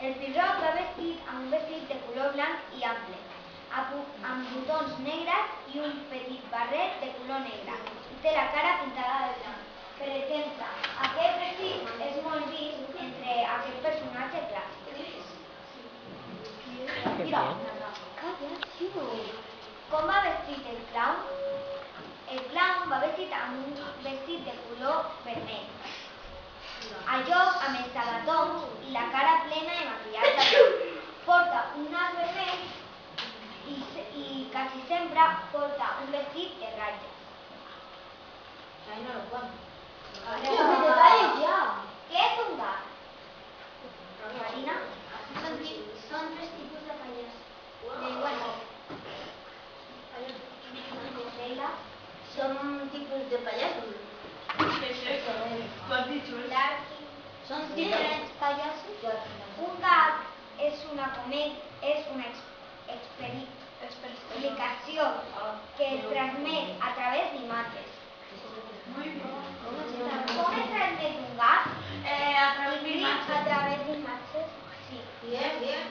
El pilot va vestit amb un vestit de color blanc i ample, amb botons negres i un petit barret de color negre. I té la cara pintada de blanc. Per exemple, aquest vestit és molt vist entre aquest personatge clàssic. Mira, com va vestit el clown? El clown va vestit amb un vestit de color vermell. Al joc amb els sabatons i la cara plena de maquillatge. Porta un nas vermell i quasi sempre porta un vestit de ratlles. Ahí no lo pone. ¿Qué es un gat? Marina. Son 3 tipos de payasos. Leila. Son tipos de payasos. ¿Qué es eso? ¿Tú has dicho eso? Son diferentes payasos. Un gag es una explicació que es transmet a través d'imatges. Muy bien. Com es transmet un gag? A través de imatges. A través d'imatges. Sí. Bien, bien.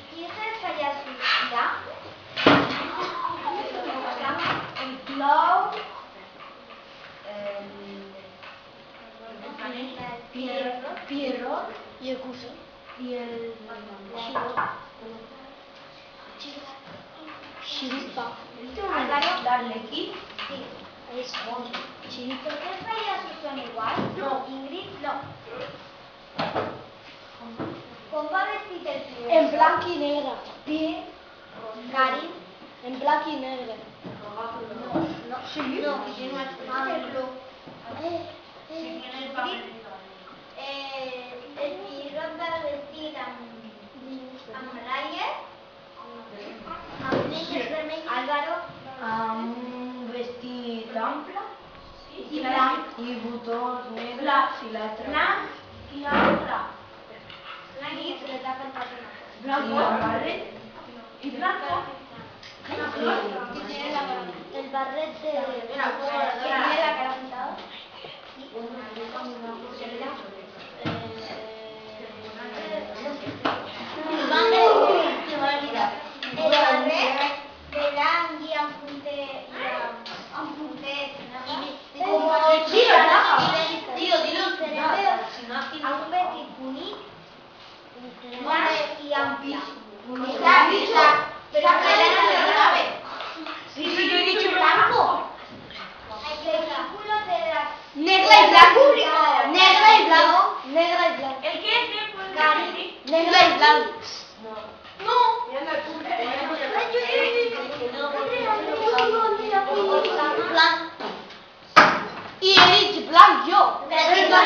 Quins payasos hi ha? El clown, Pierrot y el Cuso. Y el Chiripa. Álvaro. Darlequín. Sí. Es Chiripa. ¿Los payasos son iguals? No. Ingrid, no. Com va vestit el primer? En blanco y negro. Bien. Karin. En blanco y negro. No. Sí. No, el blu. Sí, tiene el papelito. El pilot va vestit amb ratlles, amb negres vermells. Álvaro. Un vestit ample Y blanc. y botons negres y la Blanc y otra. I se les ha faltat una cosa. Blanco. Y blanco. El barret de... Mira, que tiene la cara pintada. El barret de blanc i amb puntet amb un vestit bonic blanc i ample. Pero que no sabe. Sí, yo he dicho blanco. El círculo de las... Negra y blanco. Negra y blanco. Negra y blanco. ¿El qué es? Cari. Negra y blanco. No. Blanco. Y he dicho blanco yo. Pero